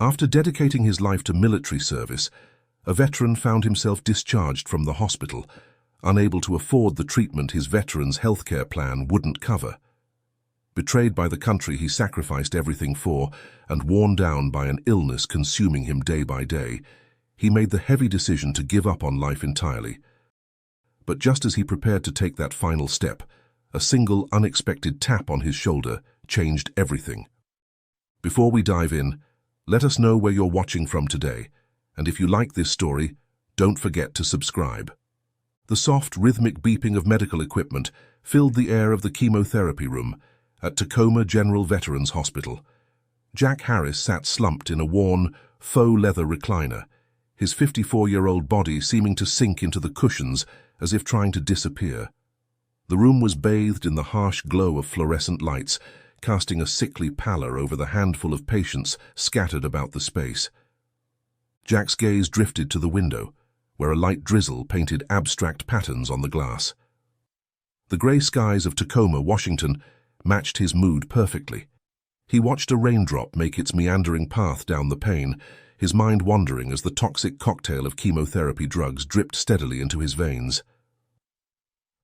After dedicating his life to military service, a veteran found himself discharged from the hospital, unable to afford the treatment his veteran's healthcare plan wouldn't cover. Betrayed by the country he sacrificed everything for, and worn down by an illness consuming him day by day, he made the heavy decision to give up on life entirely. But just as he prepared to take that final step, a single unexpected tap on his shoulder changed everything. Before we dive in, let us know where you're watching from today, and if you like this story, don't forget to subscribe. The soft, rhythmic beeping of medical equipment filled the air of the chemotherapy room at Tacoma General Veterans Hospital. Jack Harris sat slumped in a worn, faux leather recliner, his 54-year-old body seeming to sink into the cushions as if trying to disappear. The room was bathed in the harsh glow of fluorescent lights, casting a sickly pallor over the handful of patients scattered about the space. Jack's gaze drifted to the window, where a light drizzle painted abstract patterns on the glass. The gray skies of Tacoma, Washington, matched his mood perfectly. He watched a raindrop make its meandering path down the pane, his mind wandering as the toxic cocktail of chemotherapy drugs dripped steadily into his veins.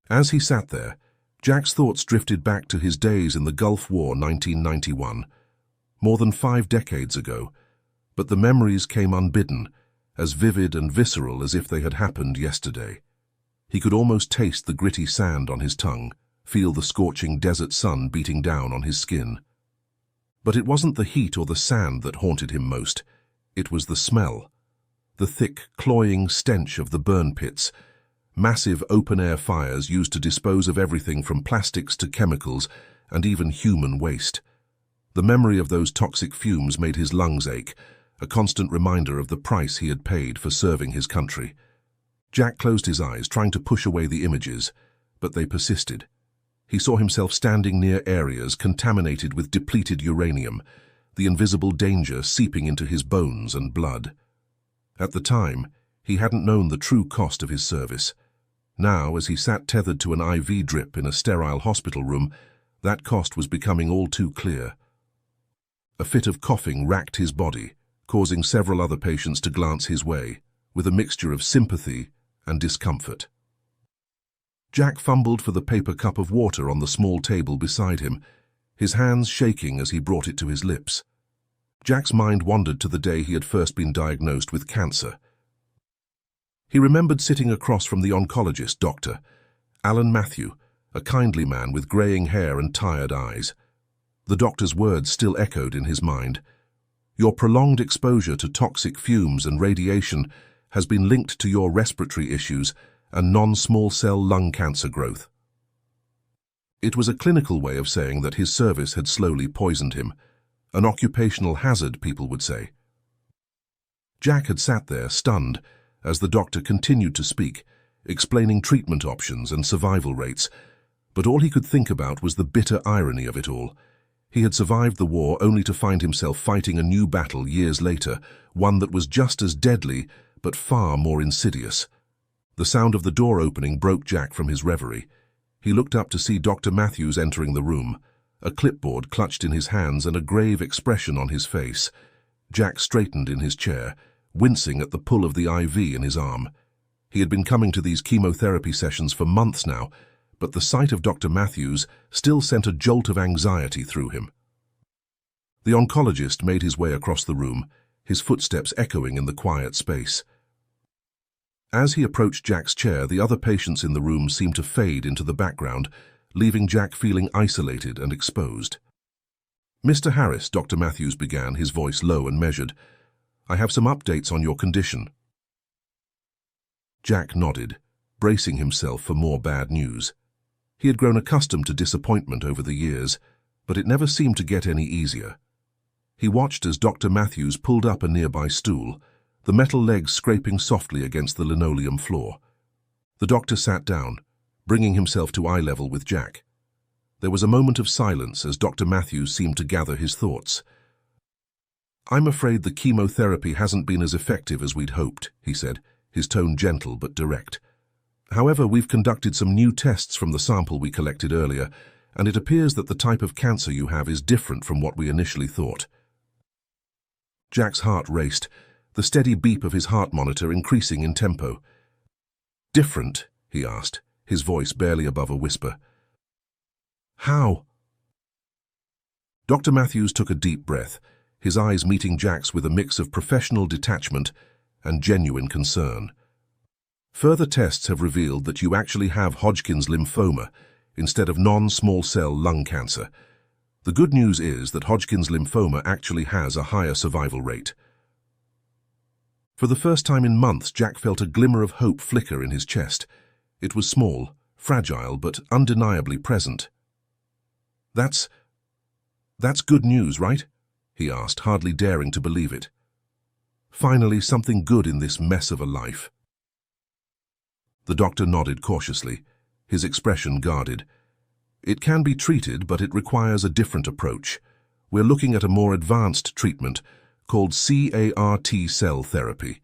As he sat there, Jack's thoughts drifted back to his days in the Gulf War 1991, more than 5 decades ago, but the memories came unbidden, as vivid and visceral as if they had happened yesterday. He could almost taste the gritty sand on his tongue, feel the scorching desert sun beating down on his skin. But it wasn't the heat or the sand that haunted him most. It was the smell. The thick, cloying stench of the burn pits, massive open-air fires used to dispose of everything from plastics to chemicals and even human waste. The memory of those toxic fumes made his lungs ache, a constant reminder of the price he had paid for serving his country. Jack closed his eyes, trying to push away the images, but they persisted. He saw himself standing near areas contaminated with depleted uranium, the invisible danger seeping into his bones and blood. At the time, he hadn't known the true cost of his service. Now, as he sat tethered to an IV drip in a sterile hospital room, that cost was becoming all too clear. A fit of coughing racked his body, causing several other patients to glance his way, with a mixture of sympathy and discomfort. Jack fumbled for the paper cup of water on the small table beside him, his hands shaking as he brought it to his lips. Jack's mind wandered to the day he had first been diagnosed with cancer. He remembered sitting across from the oncologist, Dr. Alan Matthew, a kindly man with graying hair and tired eyes. The doctor's words still echoed in his mind. Your prolonged exposure to toxic fumes and radiation has been linked to your respiratory issues and non-small cell lung cancer growth. It was a clinical way of saying that his service had slowly poisoned him, an occupational hazard, people would say. Jack had sat there, stunned, as the doctor continued to speak, explaining treatment options and survival rates, but all he could think about was the bitter irony of it all. He had survived the war only to find himself fighting a new battle years later, one that was just as deadly, but far more insidious. The sound of the door opening broke Jack from his reverie. He looked up to see Dr. Matthews entering the room, a clipboard clutched in his hands and a grave expression on his face. Jack straightened in his chair, wincing at the pull of the IV in his arm. He had been coming to these chemotherapy sessions for months now, but the sight of Dr. Matthews still sent a jolt of anxiety through him. The oncologist made his way across the room, his footsteps echoing in the quiet space. As he approached Jack's chair, the other patients in the room seemed to fade into the background, leaving Jack feeling isolated and exposed. Mr. Harris, Dr. Matthews began, his voice low and measured. I have some updates on your condition. Jack nodded, bracing himself for more bad news. He had grown accustomed to disappointment over the years, but it never seemed to get any easier. He watched as Dr. Matthews pulled up a nearby stool, the metal legs scraping softly against the linoleum floor. The doctor sat down, bringing himself to eye level with Jack. There was a moment of silence as Dr. Matthews seemed to gather his thoughts. I'm afraid the chemotherapy hasn't been as effective as we'd hoped, he said, his tone gentle but direct. However, we've conducted some new tests from the sample we collected earlier, and it appears that the type of cancer you have is different from what we initially thought. Jack's heart raced, the steady beep of his heart monitor increasing in tempo. "Different?" he asked, his voice barely above a whisper. "How?" Dr. Matthews took a deep breath, his eyes meeting Jack's with a mix of professional detachment and genuine concern. "Further tests have revealed that you actually have Hodgkin's lymphoma instead of non-small cell lung cancer. The good news is that Hodgkin's lymphoma actually has a higher survival rate." For the first time in months, Jack felt a glimmer of hope flicker in his chest. It was small, fragile, but undeniably present. That's good news, right?" he asked, hardly daring to believe it. "Finally, something good in this mess of a life." The doctor nodded cautiously, his expression guarded. "It can be treated, but it requires a different approach. We're looking at a more advanced treatment called CAR-T cell therapy.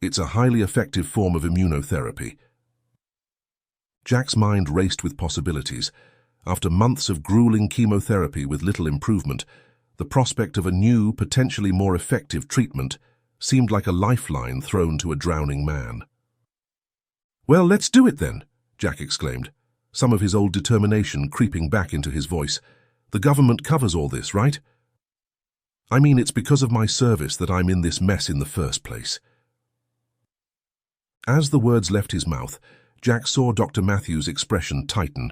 It's a highly effective form of immunotherapy." Jack's mind raced with possibilities. After months of grueling chemotherapy with little improvement, the prospect of a new, potentially more effective treatment seemed like a lifeline thrown to a drowning man. "Well, let's do it then," Jack exclaimed, some of his old determination creeping back into his voice. "The government covers all this, right? I mean, it's because of my service that I'm in this mess in the first place." As the words left his mouth, Jack saw Dr. Matthews' expression tighten,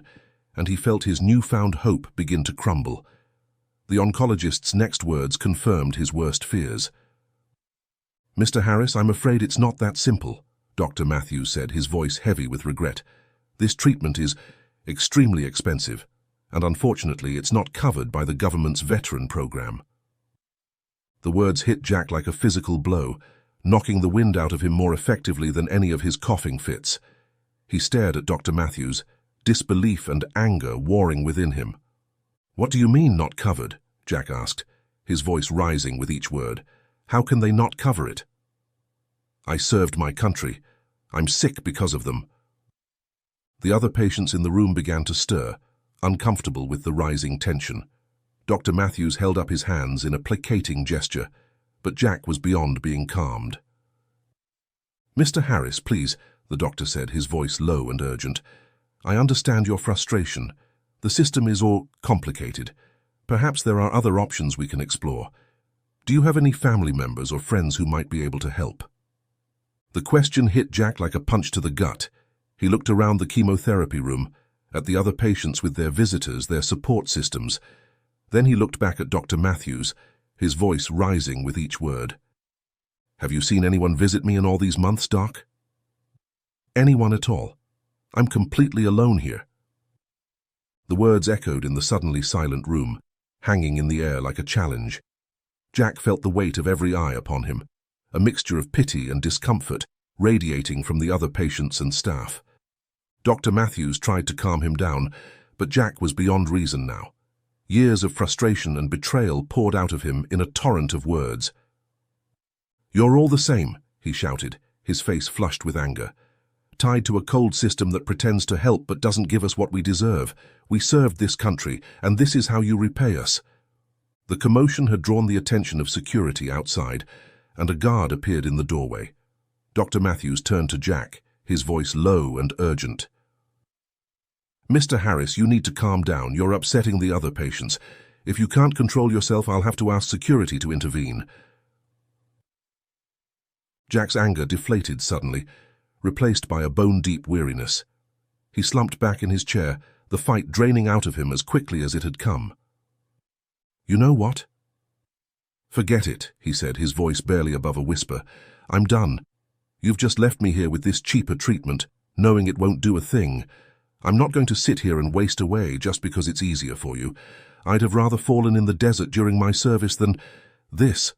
and he felt his newfound hope begin to crumble. The oncologist's next words confirmed his worst fears. "Mr. Harris, I'm afraid it's not that simple," Dr. Matthews said, his voice heavy with regret. "This treatment is extremely expensive, and unfortunately it's not covered by the government's veteran program." The words hit Jack like a physical blow, knocking the wind out of him more effectively than any of his coughing fits. He stared at Dr. Matthews, disbelief and anger warring within him. "What do you mean, not covered?" Jack asked, his voice rising with each word. "How can they not cover it?" "I served my country. I'm sick because of them." The other patients in the room began to stir, uncomfortable with the rising tension. Dr. Matthews held up his hands in a placating gesture, but Jack was beyond being calmed. "Mr. Harris, please," the doctor said, his voice low and urgent. "I understand your frustration. The system is all complicated. Perhaps there are other options we can explore. Do you have any family members or friends who might be able to help?" The question hit Jack like a punch to the gut. He looked around the chemotherapy room, at the other patients with their visitors, their support systems. Then he looked back at Dr. Matthews, his voice rising with each word. "Have you seen anyone visit me in all these months, Doc?" "Anyone at all. I'm completely alone here." The words echoed in the suddenly silent room, hanging in the air like a challenge. Jack felt the weight of every eye upon him, a mixture of pity and discomfort radiating from the other patients and staff. Dr. Matthews tried to calm him down, but Jack was beyond reason now. Years of frustration and betrayal poured out of him in a torrent of words. "You're all the same," he shouted, his face flushed with anger. "Tied to a cold system that pretends to help but doesn't give us what we deserve. We served this country, and this is how you repay us." The commotion had drawn the attention of security outside, and a guard appeared in the doorway. Dr. Matthews turned to Jack, his voice low and urgent. "Mr. Harris, you need to calm down. You're upsetting the other patients. If you can't control yourself, I'll have to ask security to intervene." Jack's anger deflated suddenly, replaced by a bone-deep weariness. He slumped back in his chair, the fight draining out of him as quickly as it had come. "You know what? Forget it," he said, his voice barely above a whisper. "I'm done. You've just left me here with this cheaper treatment, knowing it won't do a thing. I'm not going to sit here and waste away just because it's easier for you. I'd have rather fallen in the desert during my service than this."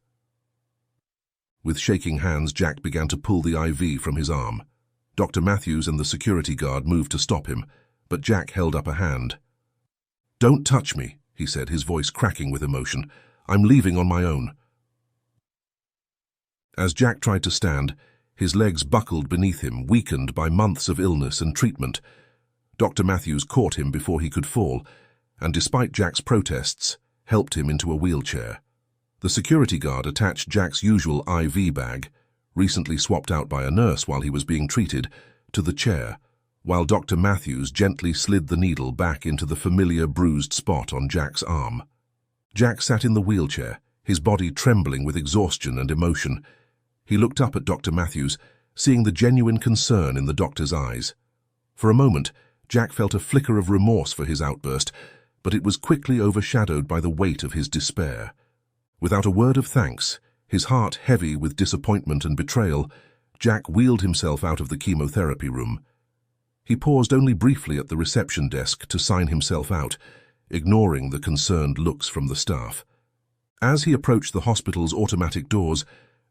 With shaking hands, Jack began to pull the IV from his arm. Dr. Matthews and the security guard moved to stop him, but Jack held up a hand. "Don't touch me," he said, his voice cracking with emotion. "I'm leaving on my own." As Jack tried to stand, his legs buckled beneath him, weakened by months of illness and treatment. Dr. Matthews caught him before he could fall, and despite Jack's protests, helped him into a wheelchair. The security guard attached Jack's usual IV bag, recently swapped out by a nurse while he was being treated, to the chair, while Dr. Matthews gently slid the needle back into the familiar bruised spot on Jack's arm. Jack sat in the wheelchair, his body trembling with exhaustion and emotion. He looked up at Dr. Matthews, seeing the genuine concern in the doctor's eyes. For a moment, Jack felt a flicker of remorse for his outburst, but it was quickly overshadowed by the weight of his despair. Without a word of thanks, his heart heavy with disappointment and betrayal, Jack wheeled himself out of the chemotherapy room. He paused only briefly at the reception desk to sign himself out, ignoring the concerned looks from the staff. As he approached the hospital's automatic doors,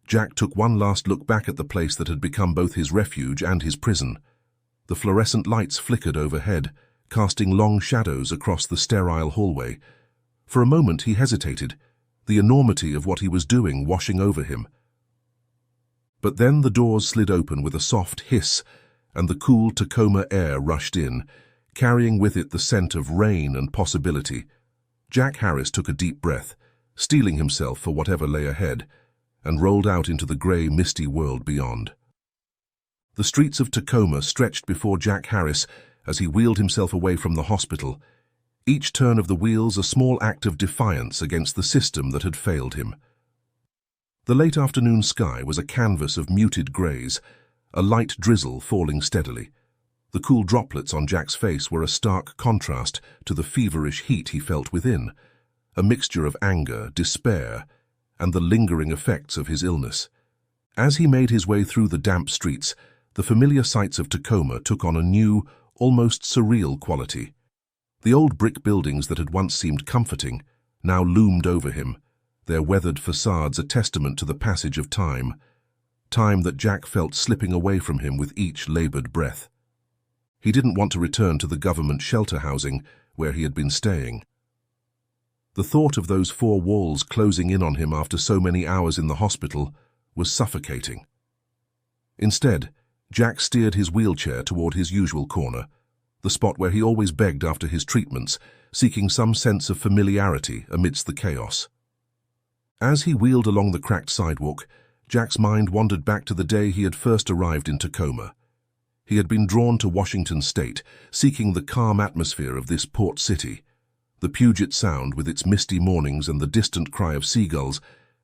Jack took one last look back at the place that had become both his refuge and his prison. The fluorescent lights flickered overhead, casting long shadows across the sterile hallway. For a moment he hesitated, the enormity of what he was doing washing over him. But then the doors slid open with a soft hiss, and the cool Tacoma air rushed in, carrying with it the scent of rain and possibility. Jack Harris took a deep breath, steeling himself for whatever lay ahead, and rolled out into the grey, misty world beyond. The streets of Tacoma stretched before Jack Harris as he wheeled himself away from the hospital, each turn of the wheels a small act of defiance against the system that had failed him. The late afternoon sky was a canvas of muted greys, a light drizzle falling steadily. The cool droplets on Jack's face were a stark contrast to the feverish heat he felt within, a mixture of anger, despair, and the lingering effects of his illness. As he made his way through the damp streets, the familiar sights of Tacoma took on a new, almost surreal quality. The old brick buildings that had once seemed comforting now loomed over him, their weathered facades a testament to the passage of time that Jack felt slipping away from him with each labored breath. He didn't want to return to the government shelter housing where he had been staying. The thought of those four walls closing in on him after so many hours in the hospital was suffocating. Instead, Jack steered his wheelchair toward his usual corner, the spot where he always begged after his treatments, seeking some sense of familiarity amidst the chaos. As he wheeled along the cracked sidewalk, Jack's mind wandered back to the day he had first arrived in Tacoma. He had been drawn to Washington State, seeking the calm atmosphere of this port city. The Puget Sound, with its misty mornings and the distant cry of seagulls,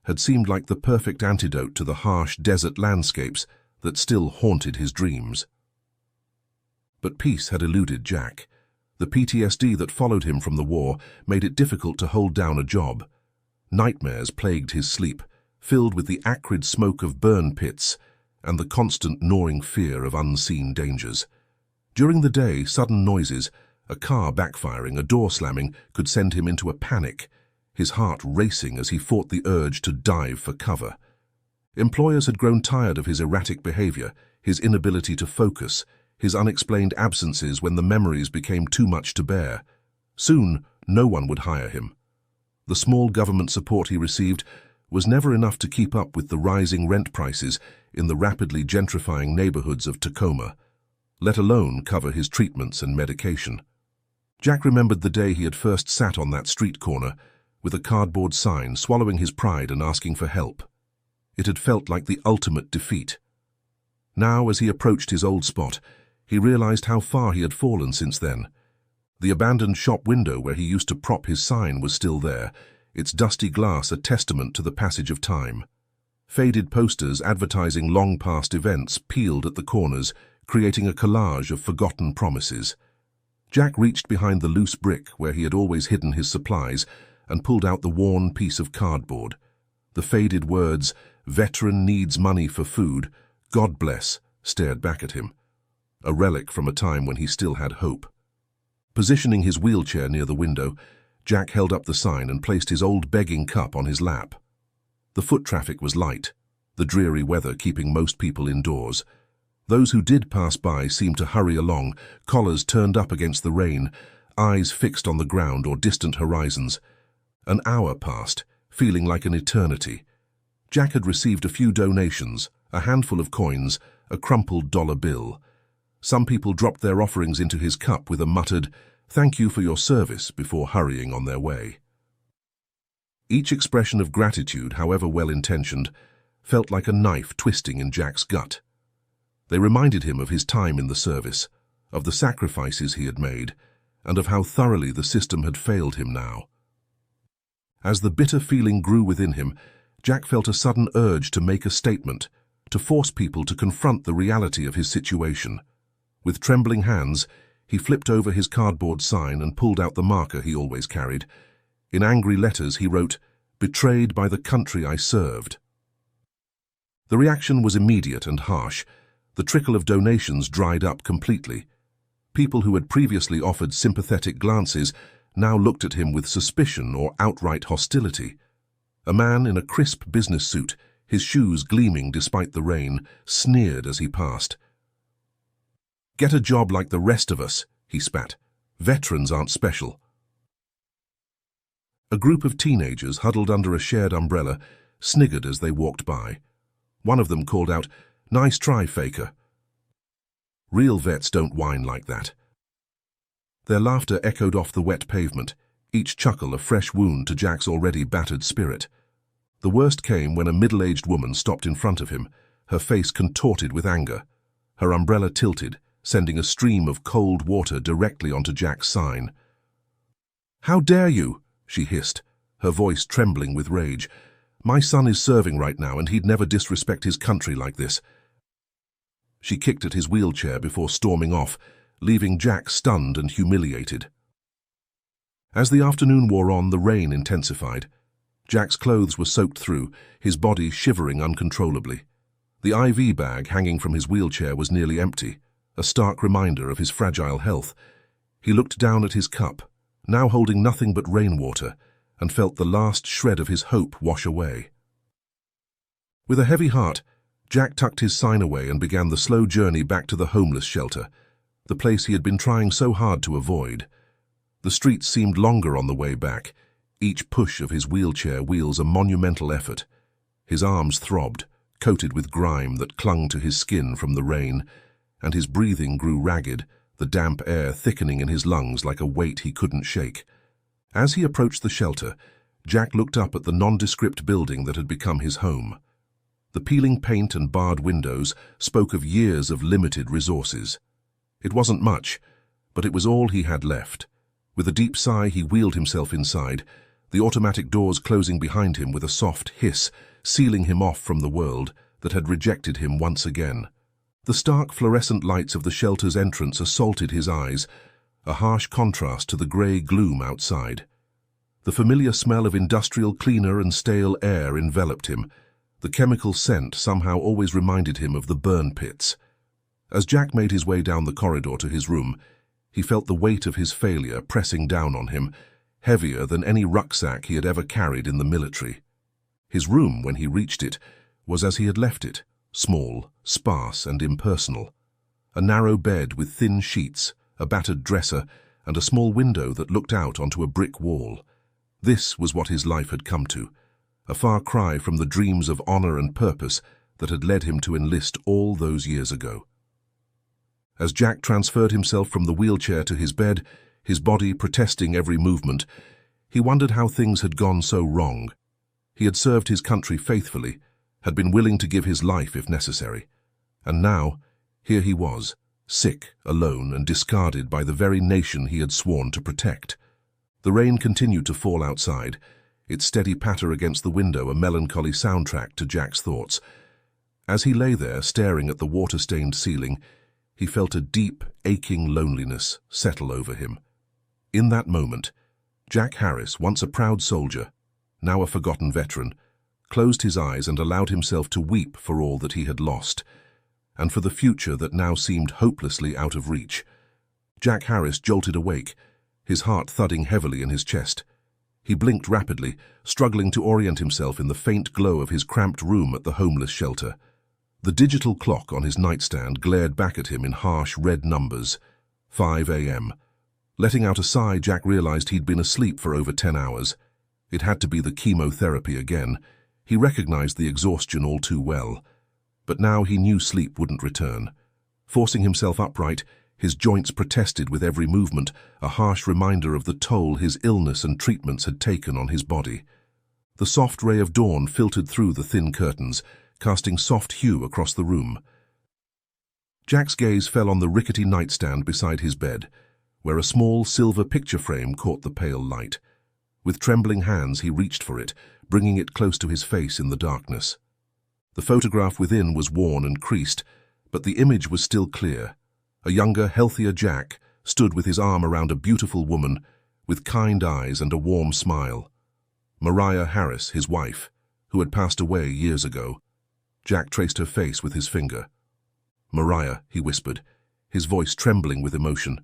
had seemed like the perfect antidote to the harsh desert landscapes that still haunted his dreams. But peace had eluded Jack. The PTSD that followed him from the war made it difficult to hold down a job. Nightmares plagued his sleep, filled with the acrid smoke of burn pits and the constant gnawing fear of unseen dangers. During the day, sudden noises, a car backfiring, a door slamming, could send him into a panic, his heart racing as he fought the urge to dive for cover. Employers had grown tired of his erratic behavior, his inability to focus, his unexplained absences when the memories became too much to bear. Soon, no one would hire him. The small government support he received was never enough to keep up with the rising rent prices in the rapidly gentrifying neighborhoods of Tacoma, let alone cover his treatments and medication. Jack remembered the day he had first sat on that street corner, with a cardboard sign, swallowing his pride and asking for help. It had felt like the ultimate defeat. Now, as he approached his old spot, he realized how far he had fallen since then. The abandoned shop window where he used to prop his sign was still there, its dusty glass a testament to the passage of time. Faded posters advertising long-past events peeled at the corners, creating a collage of forgotten promises. Jack reached behind the loose brick where he had always hidden his supplies and pulled out the worn piece of cardboard. The faded words, "Veteran needs money for food, God bless," stared back at him, a relic from a time when he still had hope. Positioning his wheelchair near the window, Jack held up the sign and placed his old begging cup on his lap. The foot traffic was light, the dreary weather keeping most people indoors. Those who did pass by seemed to hurry along, collars turned up against the rain, eyes fixed on the ground or distant horizons. An hour passed, feeling like an eternity. Jack had received a few donations, a handful of coins, a crumpled dollar bill. Some people dropped their offerings into his cup with a muttered, "Thank you for your service," before hurrying on their way. Each expression of gratitude, however well-intentioned, felt like a knife twisting in Jack's gut. They reminded him of his time in the service, of the sacrifices he had made, and of how thoroughly the system had failed him now. As the bitter feeling grew within him, Jack felt a sudden urge to make a statement, to force people to confront the reality of his situation. With trembling hands, he flipped over his cardboard sign and pulled out the marker he always carried. In angry letters he wrote, "Betrayed by the country I served." The reaction was immediate and harsh. The trickle of donations dried up completely. People who had previously offered sympathetic glances now looked at him with suspicion or outright hostility. A man in a crisp business suit, his shoes gleaming despite the rain, sneered as he passed. "Get a job like the rest of us," he spat. "Veterans aren't special." A group of teenagers huddled under a shared umbrella sniggered as they walked by. One of them called out, "Nice try, faker." Real vets don't whine like that. Their laughter echoed off the wet pavement, each chuckle a fresh wound to Jack's already battered spirit. The worst came when a middle-aged woman stopped in front of him, her face contorted with anger. Her umbrella tilted, sending a stream of cold water directly onto Jack's sign. "How dare you?" she hissed, her voice trembling with rage. "My son is serving right now, and he'd never disrespect his country like this." She kicked at his wheelchair before storming off, leaving Jack stunned and humiliated. As the afternoon wore on, the rain intensified. Jack's clothes were soaked through, his body shivering uncontrollably. The IV bag hanging from his wheelchair was nearly empty, a stark reminder of his fragile health. He looked down at his cup, now holding nothing but rainwater, and felt the last shred of his hope wash away. With a heavy heart, Jack tucked his sign away and began the slow journey back to the homeless shelter, the place he had been trying so hard to avoid. The streets seemed longer on the way back, each push of his wheelchair wheels a monumental effort. His arms throbbed, coated with grime that clung to his skin from the rain, and his breathing grew ragged, the damp air thickening in his lungs like a weight he couldn't shake. As he approached the shelter, Jack looked up at the nondescript building that had become his home. The peeling paint and barred windows spoke of years of limited resources. It wasn't much, but it was all he had left. With a deep sigh, he wheeled himself inside, the automatic doors closing behind him with a soft hiss, sealing him off from the world that had rejected him once again. The stark fluorescent lights of the shelter's entrance assaulted his eyes, a harsh contrast to the grey gloom outside. The familiar smell of industrial cleaner and stale air enveloped him. The chemical scent somehow always reminded him of the burn pits. As Jack made his way down the corridor to his room, he felt the weight of his failure pressing down on him, heavier than any rucksack he had ever carried in the military. His room, when he reached it, was as he had left it, small, sparse and impersonal. A narrow bed with thin sheets, a battered dresser, and a small window that looked out onto a brick wall. This was what his life had come to, a far cry from the dreams of honor and purpose that had led him to enlist all those years ago. As Jack transferred himself from the wheelchair to his bed, his body protesting every movement, he wondered how things had gone so wrong. He had served his country faithfully, had been willing to give his life if necessary. And now, here he was, sick, alone, and discarded by the very nation he had sworn to protect. The rain continued to fall outside, its steady patter against the window a melancholy soundtrack to Jack's thoughts. As he lay there, staring at the water-stained ceiling, he felt a deep, aching loneliness settle over him. In that moment, Jack Harris, once a proud soldier, now a forgotten veteran, closed his eyes and allowed himself to weep for all that he had lost, and for the future that now seemed hopelessly out of reach. Jack Harris jolted awake, his heart thudding heavily in his chest. He blinked rapidly, struggling to orient himself in the faint glow of his cramped room at the homeless shelter. The digital clock on his nightstand glared back at him in harsh red numbers. 5 a.m. Letting out a sigh, Jack realized he'd been asleep for over 10 hours. It had to be the chemotherapy again. He recognized the exhaustion all too well. But now he knew sleep wouldn't return. Forcing himself upright, his joints protested with every movement, a harsh reminder of the toll his illness and treatments had taken on his body. The soft ray of dawn filtered through the thin curtains, casting soft hue across the room. Jack's gaze fell on the rickety nightstand beside his bed, where a small silver picture frame caught the pale light. With trembling hands he reached for it, bringing it close to his face in the darkness. The photograph within was worn and creased, but the image was still clear. A younger, healthier Jack stood with his arm around a beautiful woman, with kind eyes and a warm smile. Mariah Harris, his wife, who had passed away years ago. Jack traced her face with his finger. "Mariah," he whispered, his voice trembling with emotion.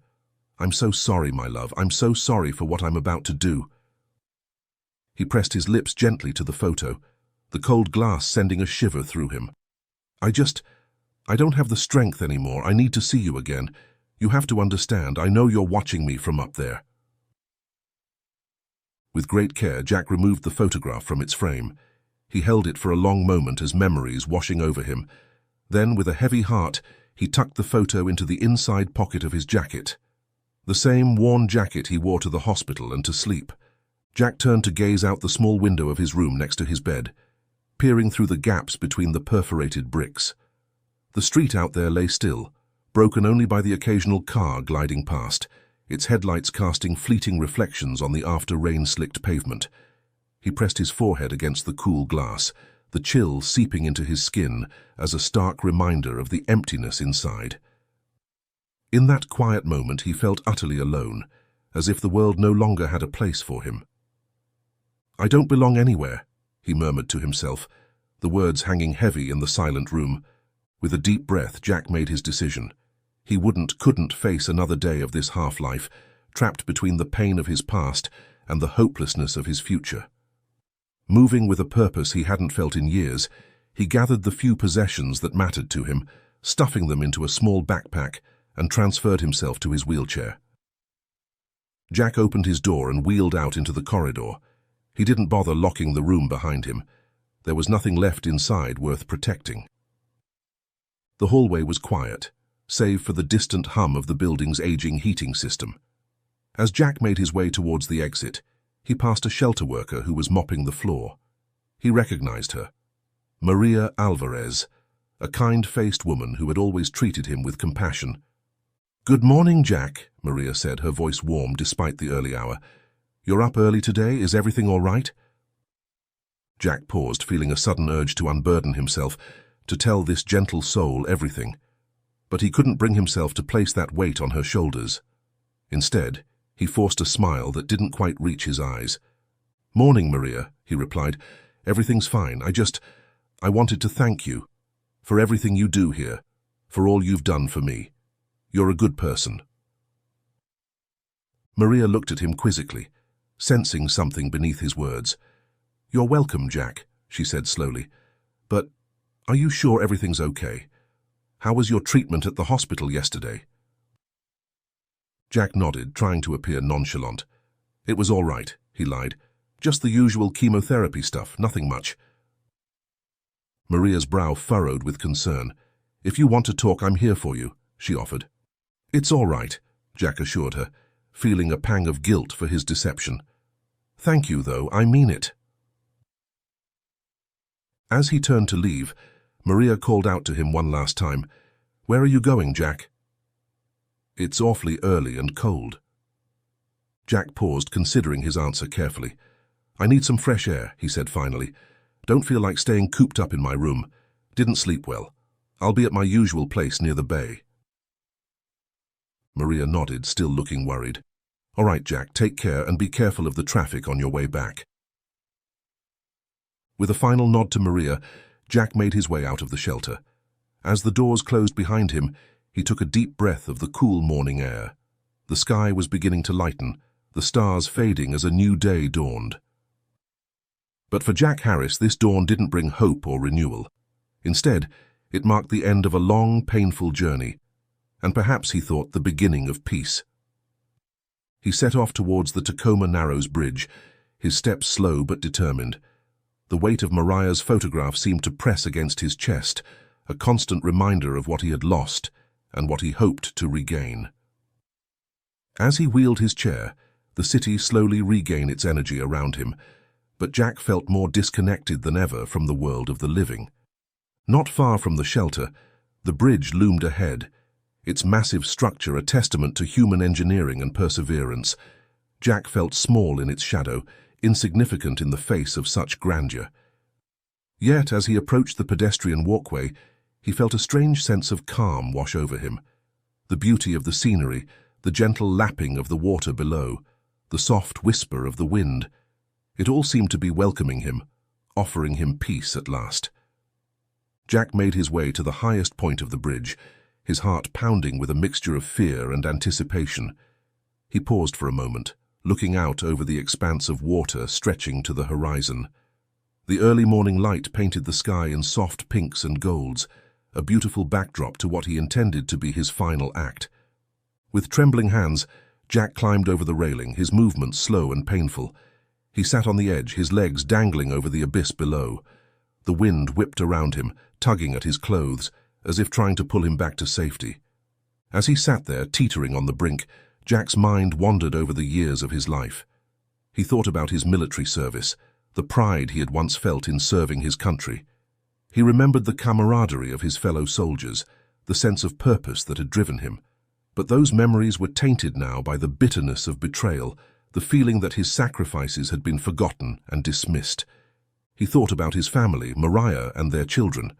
"I'm so sorry, my love. I'm so sorry for what I'm about to do." He pressed his lips gently to the photo, the cold glass sending a shiver through him. I don't have the strength anymore. I need to see you again. You have to understand. I know you're watching me from up there." With great care, Jack removed the photograph from its frame. He held it for a long moment as memories washing over him. Then, with a heavy heart, he tucked the photo into the inside pocket of his jacket. The same worn jacket he wore to the hospital and to sleep. Jack turned to gaze out the small window of his room next to his bed, peering through the gaps between the perforated bricks. The street out there lay still, broken only by the occasional car gliding past, its headlights casting fleeting reflections on the after-rain-slicked pavement. He pressed his forehead against the cool glass, the chill seeping into his skin as a stark reminder of the emptiness inside. In that quiet moment he felt utterly alone, as if the world no longer had a place for him. "I don't belong anywhere," he murmured to himself, the words hanging heavy in the silent room. With a deep breath, Jack made his decision. He couldn't face another day of this half-life, trapped between the pain of his past and the hopelessness of his future. Moving with a purpose he hadn't felt in years, he gathered the few possessions that mattered to him, stuffing them into a small backpack, and transferred himself to his wheelchair. Jack opened his door and wheeled out into the corridor. He didn't bother locking the room behind him. There was nothing left inside worth protecting. The hallway was quiet, save for the distant hum of the building's aging heating system. As Jack made his way towards the exit, he passed a shelter worker who was mopping the floor. He recognized her. Maria Alvarez, a kind-faced woman who had always treated him with compassion. "Good morning, Jack," Maria said, her voice warm despite the early hour. "You're up early today. Is everything all right?" Jack paused, feeling a sudden urge to unburden himself, to tell this gentle soul everything. But he couldn't bring himself to place that weight on her shoulders. Instead, he forced a smile that didn't quite reach his eyes. "Morning, Maria," he replied. "Everything's fine. I wanted to thank you for everything you do here, for all you've done for me. You're a good person." Maria looked at him quizzically, sensing something beneath his words. "You're welcome, Jack," she said slowly. "But are you sure everything's okay? How was your treatment at the hospital yesterday?" Jack nodded, trying to appear nonchalant. "It was all right," he lied. "Just the usual chemotherapy stuff, nothing much." Maria's brow furrowed with concern. "If you want to talk, I'm here for you," she offered. "It's all right," Jack assured her, feeling a pang of guilt for his deception. "Thank you, though. I mean it." As he turned to leave, Maria called out to him one last time. "Where are you going, Jack?" "It's awfully early and cold." Jack paused, considering his answer carefully. "I need some fresh air," he said finally. "Don't feel like staying cooped up in my room. Didn't sleep well. I'll be at my usual place near the bay." Maria nodded, still looking worried. "All right, Jack, take care and be careful of the traffic on your way back." With a final nod to Maria, Jack made his way out of the shelter. As the doors closed behind him, he took a deep breath of the cool morning air. The sky was beginning to lighten, the stars fading as a new day dawned. But for Jack Harris, this dawn didn't bring hope or renewal. Instead, it marked the end of a long, painful journey, and perhaps, he thought, the beginning of peace. He set off towards the Tacoma Narrows Bridge, his steps slow but determined. The weight of Mariah's photograph seemed to press against his chest, a constant reminder of what he had lost and what he hoped to regain. As he wheeled his chair, the city slowly regained its energy around him. but Jack felt more disconnected than ever from the world of the living. Not far from the shelter, the bridge loomed ahead, its massive structure a testament to human engineering and perseverance. Jack felt small in its shadow, insignificant in the face of such grandeur. Yet, as he approached the pedestrian walkway, he felt a strange sense of calm wash over him. The beauty of the scenery, the gentle lapping of the water below, the soft whisper of the wind, it all seemed to be welcoming him, offering him peace at last. Jack made his way to the highest point of the bridge, his heart pounding with a mixture of fear and anticipation. He paused for a moment, looking out over the expanse of water stretching to the horizon. The early morning light painted the sky in soft pinks and golds, a beautiful backdrop to what he intended to be his final act. With trembling hands, Jack climbed over the railing, his movements slow and painful. He sat on the edge, his legs dangling over the abyss below. The wind whipped around him, tugging at his clothes, as if trying to pull him back to safety. As he sat there, teetering on the brink, Jack's mind wandered over the years of his life. He thought about his military service, the pride he had once felt in serving his country. He remembered the camaraderie of his fellow soldiers, the sense of purpose that had driven him. But those memories were tainted now by the bitterness of betrayal, the feeling that his sacrifices had been forgotten and dismissed. He thought about his family, Mariah, and their children.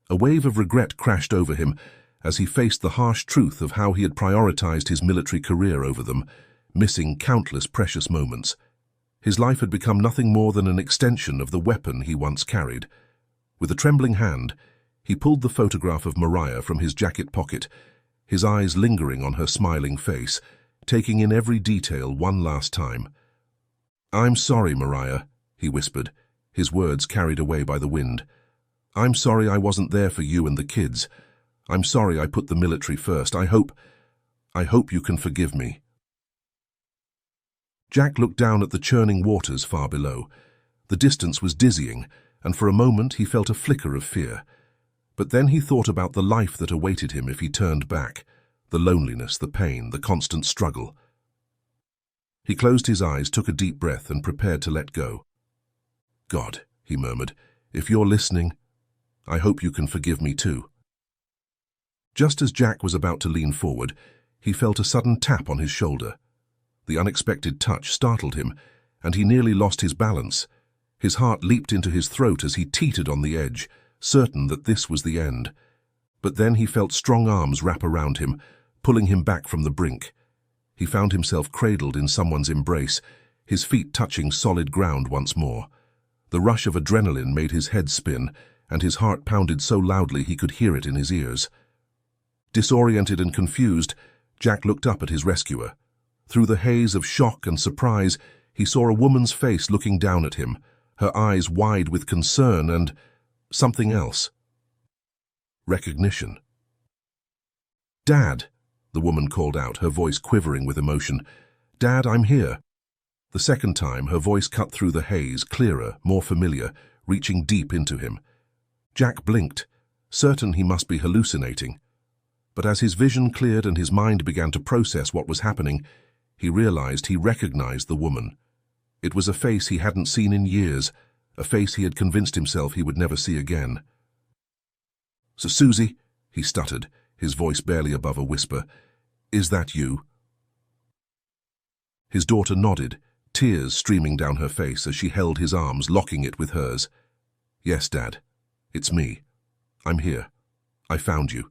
A wave of regret crashed over him as he faced the harsh truth of how he had prioritized his military career over them, missing countless precious moments. His life had become nothing more than an extension of the weapon he once carried. With a trembling hand, he pulled the photograph of Mariah from his jacket pocket, his eyes lingering on her smiling face, taking in every detail one last time. "I'm sorry, Mariah," he whispered, his words carried away by the wind. "I'm sorry I wasn't there for you and the kids. I'm sorry I put the military first. I hope you can forgive me." Jack looked down at the churning waters far below. The distance was dizzying, and for a moment he felt a flicker of fear. But then he thought about the life that awaited him if he turned back, the loneliness, the pain, the constant struggle. He closed his eyes, took a deep breath, and prepared to let go. "God," he murmured, "if you're listening, I hope you can forgive me too." Just as Jack was about to lean forward, he felt a sudden tap on his shoulder. The unexpected touch startled him, and he nearly lost his balance. His heart leaped into his throat as he teetered on the edge, certain that this was the end. But then he felt strong arms wrap around him, pulling him back from the brink. He found himself cradled in someone's embrace, his feet touching solid ground once more. The rush of adrenaline made his head spin, and his heart pounded so loudly he could hear it in his ears. Disoriented and confused, Jack looked up at his rescuer. Through the haze of shock and surprise, he saw a woman's face looking down at him, her eyes wide with concern and something else. Recognition. "Dad," the woman called out, her voice quivering with emotion. "Dad, I'm here." The second time, her voice cut through the haze, clearer, more familiar, reaching deep into him. Jack blinked, certain he must be hallucinating. But as his vision cleared and his mind began to process what was happening, he realized he recognized the woman. It was a face he hadn't seen in years, a face he had convinced himself he would never see again. "So, Susie," he stuttered, his voice barely above a whisper, "is that you?" His daughter nodded, tears streaming down her face as she held his arms, locking it with hers. "Yes, Dad. It's me. I'm here. I found you."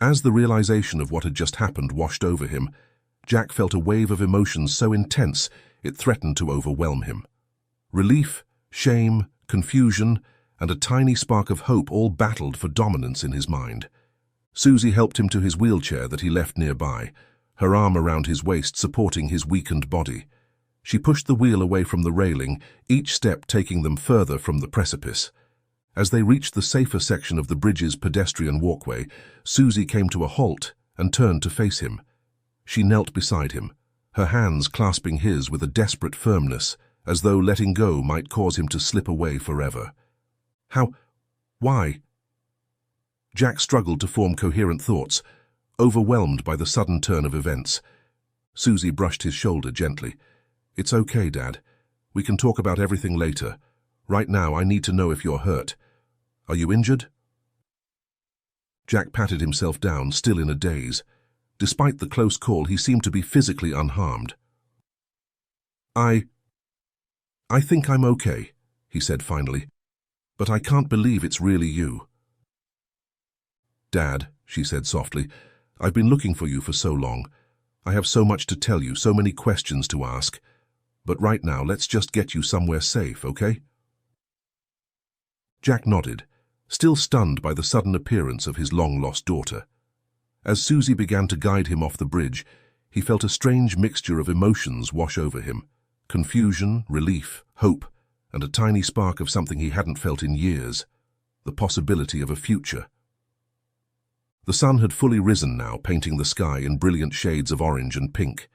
As the realization of what had just happened washed over him, Jack felt a wave of emotions so intense it threatened to overwhelm him. Relief, shame, confusion, and a tiny spark of hope all battled for dominance in his mind. Susie helped him to his wheelchair that he left nearby, her arm around his waist supporting his weakened body. She pushed the wheel away from the railing, each step taking them further from the precipice. As they reached the safer section of the bridge's pedestrian walkway, Susie came to a halt and turned to face him. She knelt beside him, her hands clasping his with a desperate firmness, as though letting go might cause him to slip away forever. Why? Jack struggled to form coherent thoughts, overwhelmed by the sudden turn of events. Susie brushed his shoulder gently. It's okay, Dad. We can talk about everything later. Right now, I need to know if you're hurt. Are you injured? Jack patted himself down, still in a daze. Despite the close call, he seemed to be physically unharmed. I think I'm okay, he said finally. But I can't believe it's really you. Dad, she said softly, I've been looking for you for so long. I have so much to tell you, so many questions to ask. But right now, let's just get you somewhere safe, okay? Jack nodded, still stunned by the sudden appearance of his long-lost daughter. As Susie began to guide him off the bridge, he felt a strange mixture of emotions wash over him. Confusion, relief, hope, and a tiny spark of something he hadn't felt in years, the possibility of a future. The sun had fully risen now, painting the sky in brilliant shades of orange and pink.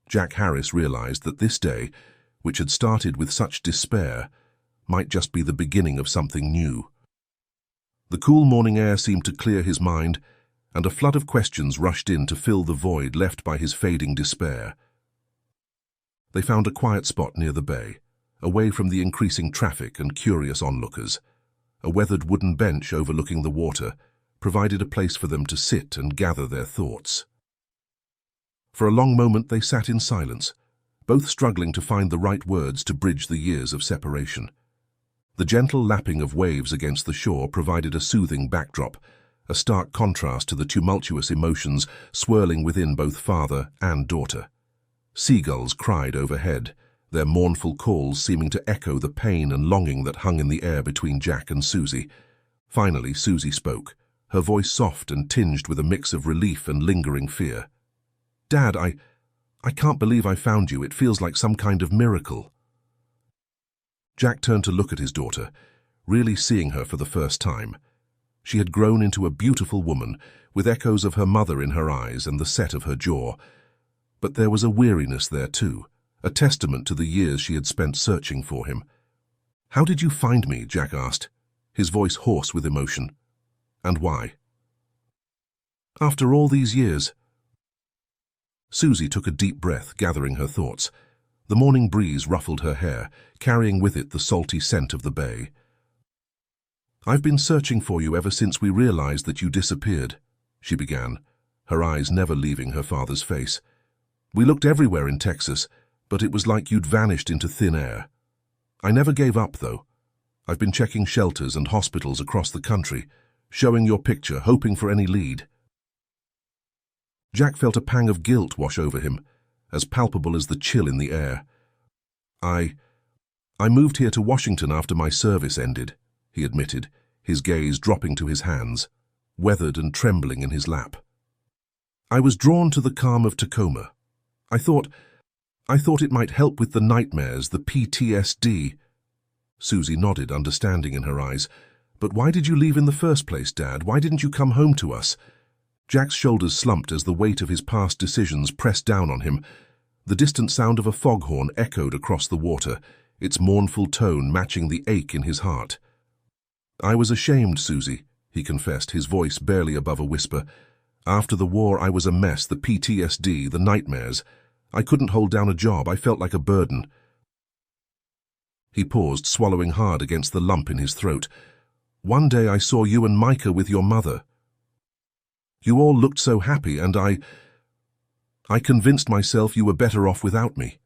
Jack Harris realized that this day, which had started with such despair, might just be the beginning of something new. The cool morning air seemed to clear his mind, and a flood of questions rushed in to fill the void left by his fading despair. They found a quiet spot near the bay, away from the increasing traffic and curious onlookers. A weathered wooden bench overlooking the water provided a place for them to sit and gather their thoughts. For a long moment they sat in silence, both struggling to find the right words to bridge the years of separation. The gentle lapping of waves against the shore provided a soothing backdrop, a stark contrast to the tumultuous emotions swirling within both father and daughter. Seagulls cried overhead, their mournful calls seeming to echo the pain and longing that hung in the air between Jack and Susie. Finally, Susie spoke, her voice soft and tinged with a mix of relief and lingering fear. Dad, I can't believe I found you. It feels like some kind of miracle. Jack turned to look at his daughter, really seeing her for the first time. She had grown into a beautiful woman, with echoes of her mother in her eyes and the set of her jaw. But there was a weariness there too, a testament to the years she had spent searching for him. How did you find me? Jack asked, his voice hoarse with emotion. And why? After all these years. Susie took a deep breath, gathering her thoughts. The morning breeze ruffled her hair, carrying with it the salty scent of the bay. I've been searching for you ever since we realized that you disappeared, she began, her eyes never leaving her father's face. We looked everywhere in Texas, but it was like you'd vanished into thin air. I never gave up, though. I've been checking shelters and hospitals across the country, showing your picture, hoping for any lead. Jack felt a pang of guilt wash over him, as palpable as the chill in the air. I moved here to Washington after my service ended, he admitted, his gaze dropping to his hands, weathered and trembling in his lap. I was drawn to the calm of Tacoma. I thought it might help with the nightmares, the PTSD. Susie nodded, understanding in her eyes. But why did you leave in the first place, Dad? Why didn't you come home to us? Jack's shoulders slumped as the weight of his past decisions pressed down on him. The distant sound of a foghorn echoed across the water, its mournful tone matching the ache in his heart. I was ashamed, Susie, he confessed, his voice barely above a whisper. After the war, I was a mess, the PTSD, the nightmares. I couldn't hold down a job. I felt like a burden. He paused, swallowing hard against the lump in his throat. One day I saw you and Micah with your mother. You all looked so happy, and I convinced myself you were better off without me.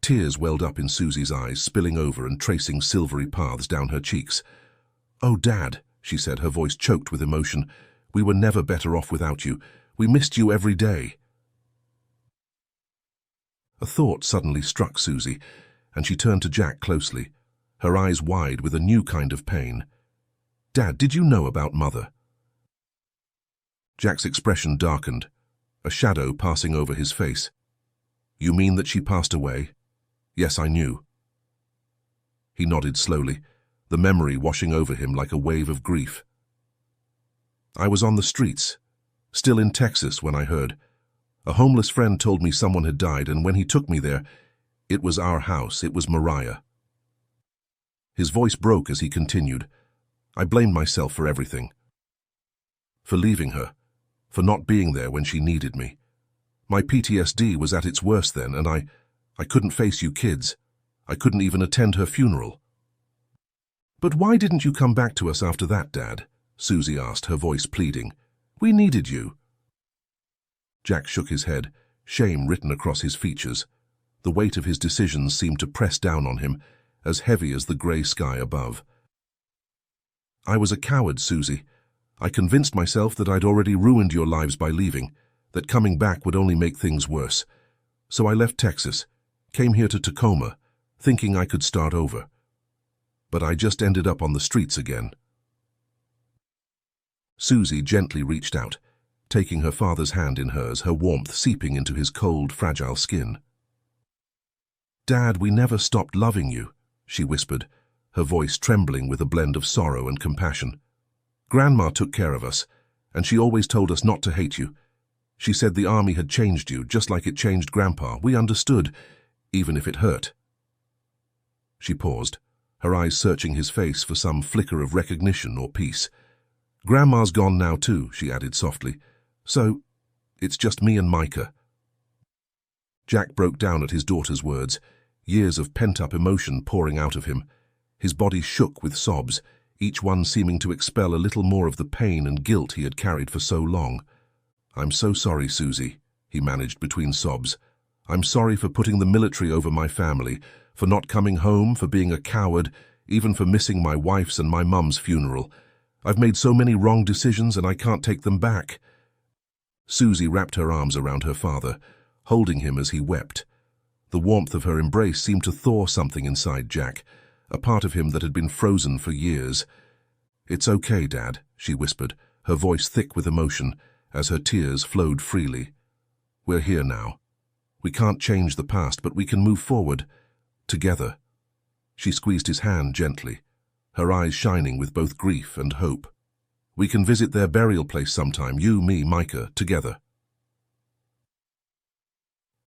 Tears welled up in Susie's eyes, spilling over and tracing silvery paths down her cheeks. Oh, Dad, she said, her voice choked with emotion. We were never better off without you. We missed you every day. A thought suddenly struck Susie, and she turned to Jack closely, her eyes wide with a new kind of pain. Dad, did you know about Mother? Jack's expression darkened, a shadow passing over his face. You mean that she passed away? Yes, I knew. He nodded slowly, the memory washing over him like a wave of grief. I was on the streets, still in Texas, when I heard. A homeless friend told me someone had died, and when he took me there, it was our house, it was Mariah. His voice broke as he continued. I blamed myself for everything. For leaving her, for not being there when she needed me. My PTSD was at its worst then, and I couldn't face you kids. I couldn't even attend her funeral. But why didn't you come back to us after that, Dad? Susie asked, her voice pleading. We needed you. Jack shook his head, shame written across his features. The weight of his decisions seemed to press down on him, as heavy as the grey sky above. I was a coward, Susie. I convinced myself that I'd already ruined your lives by leaving, that coming back would only make things worse. So I left Texas, came here to Tacoma, thinking I could start over. But I just ended up on the streets again. Susie gently reached out, taking her father's hand in hers, her warmth seeping into his cold, fragile skin. Dad, we never stopped loving you, she whispered, her voice trembling with a blend of sorrow and compassion. Grandma took care of us, and she always told us not to hate you. She said the army had changed you, just like it changed Grandpa. We understood, even if it hurt. She paused, her eyes searching his face for some flicker of recognition or peace. Grandma's gone now too, she added softly. So, it's just me and Micah. Jack broke down at his daughter's words, years of pent-up emotion pouring out of him. His body shook with sobs, each one seeming to expel a little more of the pain and guilt he had carried for so long. I'm so sorry, Susie, he managed between sobs. I'm sorry for putting the military over my family, for not coming home, for being a coward, even for missing my wife's and my mum's funeral. I've made so many wrong decisions and I can't take them back. Susie wrapped her arms around her father, holding him as he wept. The warmth of her embrace seemed to thaw something inside Jack, a part of him that had been frozen for years. It's okay, Dad, she whispered, her voice thick with emotion, as her tears flowed freely. We're here now. We can't change the past, but we can move forward, together. She squeezed his hand gently, her eyes shining with both grief and hope. We can visit their burial place sometime, you, me, Micah, together.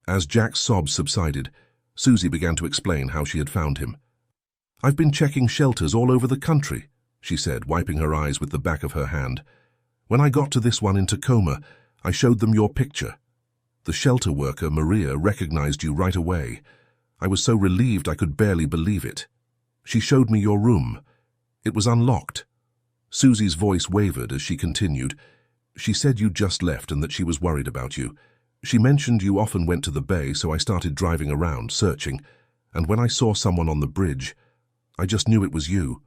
As Jack's sobs subsided, Susie began to explain how she had found him. I've been checking shelters all over the country, she said, wiping her eyes with the back of her hand. When I got to this one in Tacoma, I showed them your picture. The shelter worker, Maria, recognized you right away. I was so relieved I could barely believe it. She showed me your room. It was unlocked. Susie's voice wavered as she continued. She said you'd just left and that she was worried about you. She mentioned you often went to the bay, so I started driving around, searching. And when I saw someone on the bridge, I just knew it was you.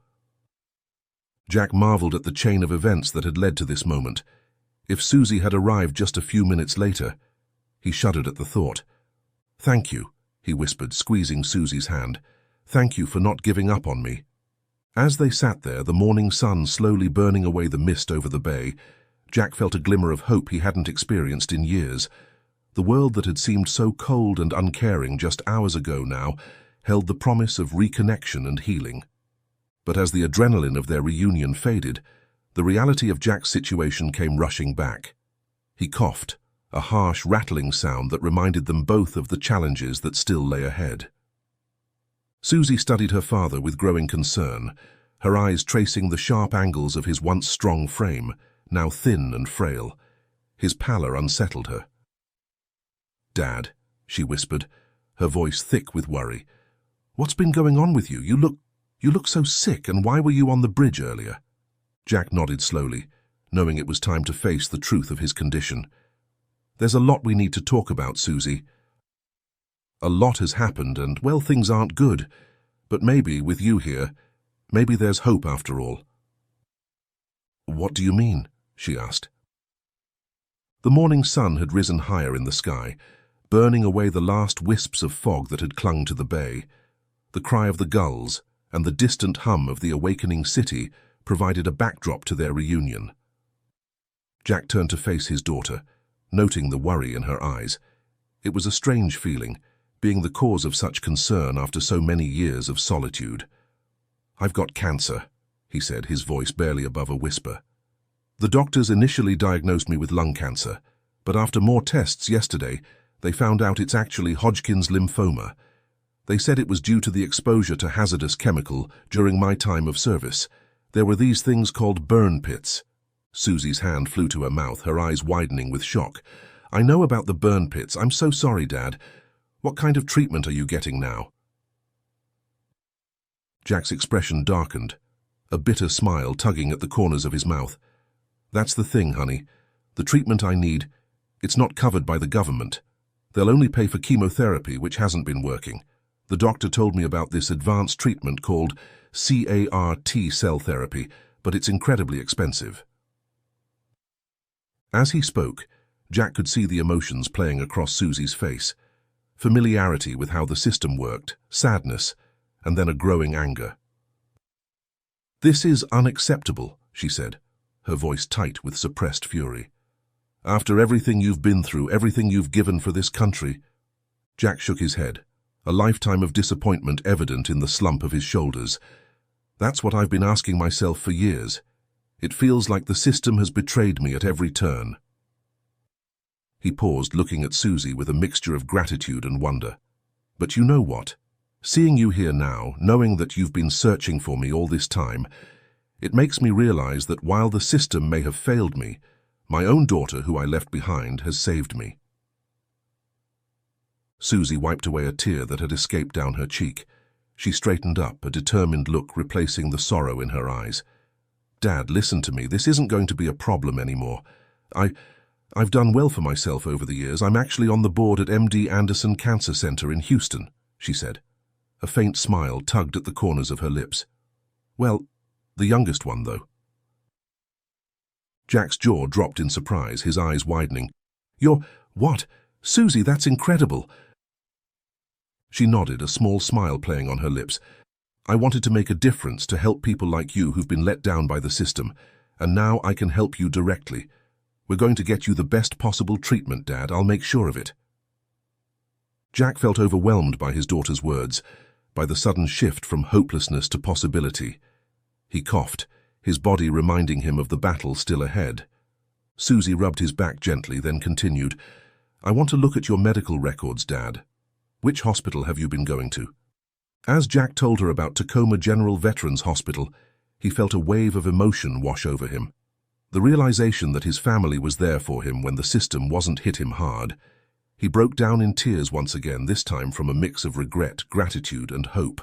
Jack marveled at the chain of events that had led to this moment. If Susie had arrived just a few minutes later, he shuddered at the thought. Thank you, he whispered, squeezing Susie's hand. Thank you for not giving up on me. As they sat there, the morning sun slowly burning away the mist over the bay, Jack felt a glimmer of hope he hadn't experienced in years. The world that had seemed so cold and uncaring just hours ago now held the promise of reconnection and healing. But as the adrenaline of their reunion faded, the reality of Jack's situation came rushing back. He coughed, a harsh, rattling sound that reminded them both of the challenges that still lay ahead. Susie studied her father with growing concern, her eyes tracing the sharp angles of his once strong frame, now thin and frail. His pallor unsettled her. Dad, she whispered, her voice thick with worry. What's been going on with you? You look so sick, and why were you on the bridge earlier? Jack nodded slowly, knowing it was time to face the truth of his condition. There's a lot we need to talk about, Susie. A lot has happened, and, well, things aren't good. But maybe, with you here, maybe there's hope after all. What do you mean? She asked. The morning sun had risen higher in the sky, burning away the last wisps of fog that had clung to the bay. The cry of the gulls and the distant hum of the awakening city provided a backdrop to their reunion. Jack turned to face his daughter, noting the worry in her eyes. It was a strange feeling, being the cause of such concern after so many years of solitude. I've got cancer, he said, his voice barely above a whisper. The doctors initially diagnosed me with lung cancer, but after more tests yesterday, they found out it's actually Hodgkin's lymphoma. They said it was due to the exposure to hazardous chemical during my time of service. There were these things called burn pits. Susie's hand flew to her mouth, her eyes widening with shock. I know about the burn pits. I'm so sorry, Dad. What kind of treatment are you getting now? Jack's expression darkened, a bitter smile tugging at the corners of his mouth. That's the thing, honey. The treatment I need, it's not covered by the government. They'll only pay for chemotherapy, which hasn't been working. The doctor told me about this advanced treatment called CAR T-cell therapy, but it's incredibly expensive. As he spoke, Jack could see the emotions playing across Susie's face. Familiarity with how the system worked, sadness, and then a growing anger. "This is unacceptable," she said, her voice tight with suppressed fury. "After everything you've been through, everything you've given for this country." Jack shook his head, a lifetime of disappointment evident in the slump of his shoulders. "That's what I've been asking myself for years. It feels like the system has betrayed me at every turn." He paused, looking at Susie with a mixture of gratitude and wonder. "But you know what? Seeing you here now, knowing that you've been searching for me all this time, it makes me realize that while the system may have failed me, my own daughter, who I left behind, has saved me." Susie wiped away a tear that had escaped down her cheek. She straightened up, a determined look replacing the sorrow in her eyes. "Dad, listen to me. This isn't going to be a problem anymore. I've done well for myself over the years. I'm actually on the board at MD Anderson Cancer Center in Houston," she said. A faint smile tugged at the corners of her lips. "Well, the youngest one, though." Jack's jaw dropped in surprise, his eyes widening. "You're... what? Susie, that's incredible." She nodded, a small smile playing on her lips. "I wanted to make a difference, to help people like you who've been let down by the system, and now I can help you directly. We're going to get you the best possible treatment, Dad. I'll make sure of it." Jack felt overwhelmed by his daughter's words, by the sudden shift from hopelessness to possibility. He coughed, his body reminding him of the battle still ahead. Susie rubbed his back gently, then continued, "I want to look at your medical records, Dad. Which hospital have you been going to?" As Jack told her about Tacoma General Veterans Hospital, he felt a wave of emotion wash over him. The realization that his family was there for him when the system wasn't hit him hard. He broke down in tears once again, this time from a mix of regret, gratitude, and hope.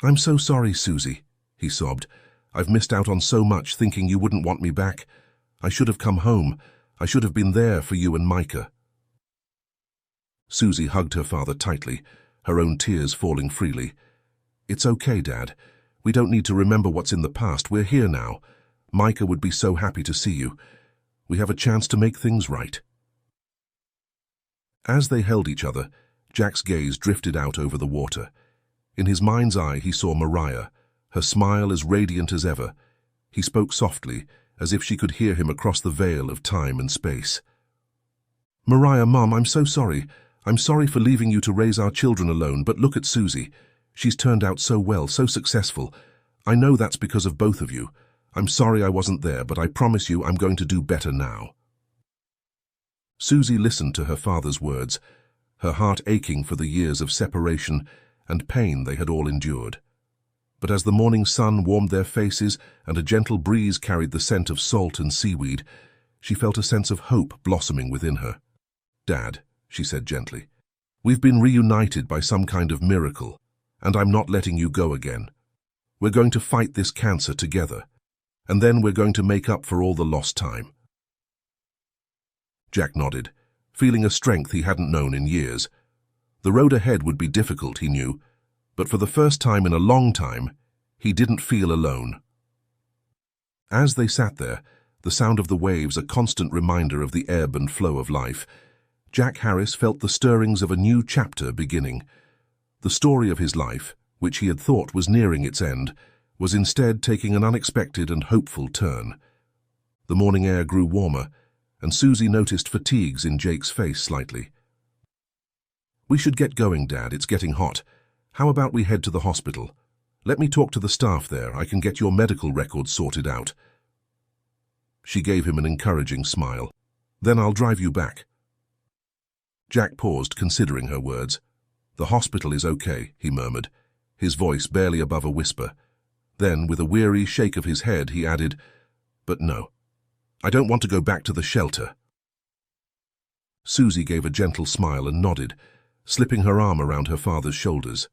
"I'm so sorry, Susie," he sobbed. "I've missed out on so much, thinking you wouldn't want me back. I should have come home. I should have been there for you and Micah." Susie hugged her father tightly, her own tears falling freely. "It's okay, Dad. We don't need to remember what's in the past. We're here now. Micah would be so happy to see you. We have a chance to make things right." As they held each other, Jack's gaze drifted out over the water. In his mind's eye he saw Mariah, her smile as radiant as ever. He spoke softly, as if she could hear him across the veil of time and space. "Mariah, Mom, I'm so sorry. I'm sorry for leaving you to raise our children alone, but look at Susie. She's turned out so well, so successful. I know that's because of both of you. I'm sorry I wasn't there, but I promise you I'm going to do better now." Susie listened to her father's words, her heart aching for the years of separation and pain they had all endured. But as the morning sun warmed their faces and a gentle breeze carried the scent of salt and seaweed, she felt a sense of hope blossoming within her. "Dad," she said gently, "we've been reunited by some kind of miracle, and I'm not letting you go again. We're going to fight this cancer together, and then we're going to make up for all the lost time." Jack nodded, feeling a strength he hadn't known in years. The road ahead would be difficult, he knew, but for the first time in a long time, he didn't feel alone. As they sat there, the sound of the waves a constant reminder of the ebb and flow of life, Jack Harris felt the stirrings of a new chapter beginning. The story of his life, which he had thought was nearing its end, was instead taking an unexpected and hopeful turn. The morning air grew warmer, and Susie noticed fatigues in Jake's face slightly. "We should get going, Dad. It's getting hot. How about we head to the hospital? Let me talk to the staff there. I can get your medical records sorted out." She gave him an encouraging smile. "Then I'll drive you back." Jack paused, considering her words. "The hospital is okay," he murmured, his voice barely above a whisper. Then, with a weary shake of his head, he added, "But no, I don't want to go back to the shelter." Susie gave a gentle smile and nodded, slipping her arm around her father's shoulders.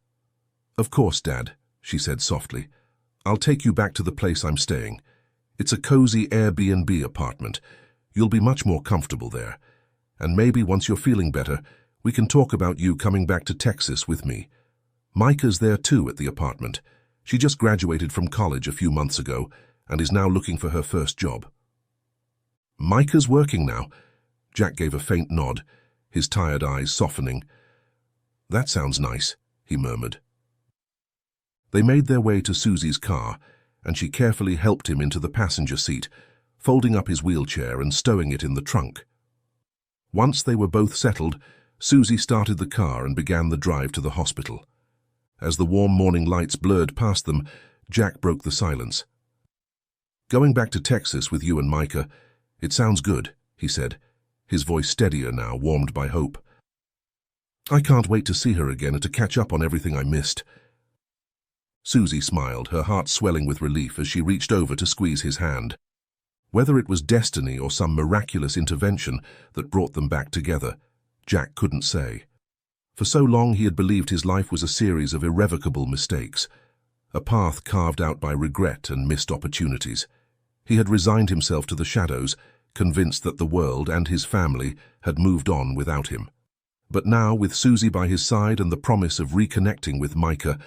"Of course, Dad," she said softly. "I'll take you back to the place I'm staying. It's a cozy Airbnb apartment. You'll be much more comfortable there. And maybe once you're feeling better, we can talk about you coming back to Texas with me. Micah's there too at the apartment. She just graduated from college a few months ago and is now looking for her first job." "Micah's working now?" Jack gave a faint nod, his tired eyes softening. "That sounds nice," he murmured. They made their way to Susie's car, and she carefully helped him into the passenger seat, folding up his wheelchair and stowing it in the trunk. Once they were both settled, Susie started the car and began the drive to the hospital. As the warm morning lights blurred past them, Jack broke the silence. "Going back to Texas with you and Micah, it sounds good," he said, his voice steadier now, warmed by hope. "I can't wait to see her again and to catch up on everything I missed." Susie smiled, her heart swelling with relief as she reached over to squeeze his hand. Whether it was destiny or some miraculous intervention that brought them back together, Jack couldn't say. For so long he had believed his life was a series of irrevocable mistakes, a path carved out by regret and missed opportunities. He had resigned himself to the shadows, convinced that the world and his family had moved on without him. But now, with Susie by his side and the promise of reconnecting with Micah,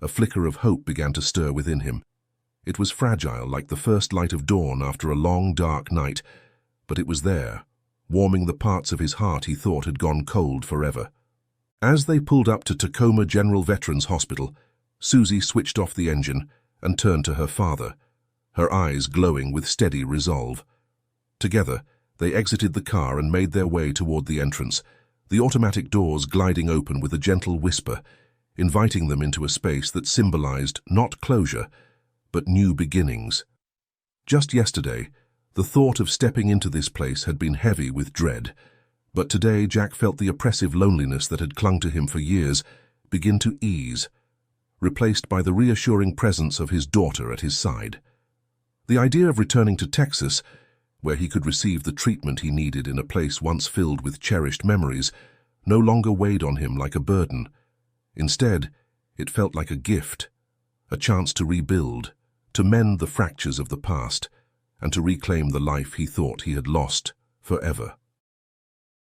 a flicker of hope began to stir within him. It was fragile, like the first light of dawn after a long, dark night, but it was there, warming the parts of his heart he thought had gone cold forever. As they pulled up to Tacoma General Veterans Hospital, Susie switched off the engine and turned to her father, her eyes glowing with steady resolve. Together, they exited the car and made their way toward the entrance, the automatic doors gliding open with a gentle whisper, inviting them into a space that symbolized not closure, but new beginnings. Just yesterday, the thought of stepping into this place had been heavy with dread, but today Jack felt the oppressive loneliness that had clung to him for years begin to ease, replaced by the reassuring presence of his daughter at his side. The idea of returning to Texas, where he could receive the treatment he needed in a place once filled with cherished memories, no longer weighed on him like a burden. Instead, it felt like a gift, a chance to rebuild, to mend the fractures of the past, and to reclaim the life he thought he had lost forever.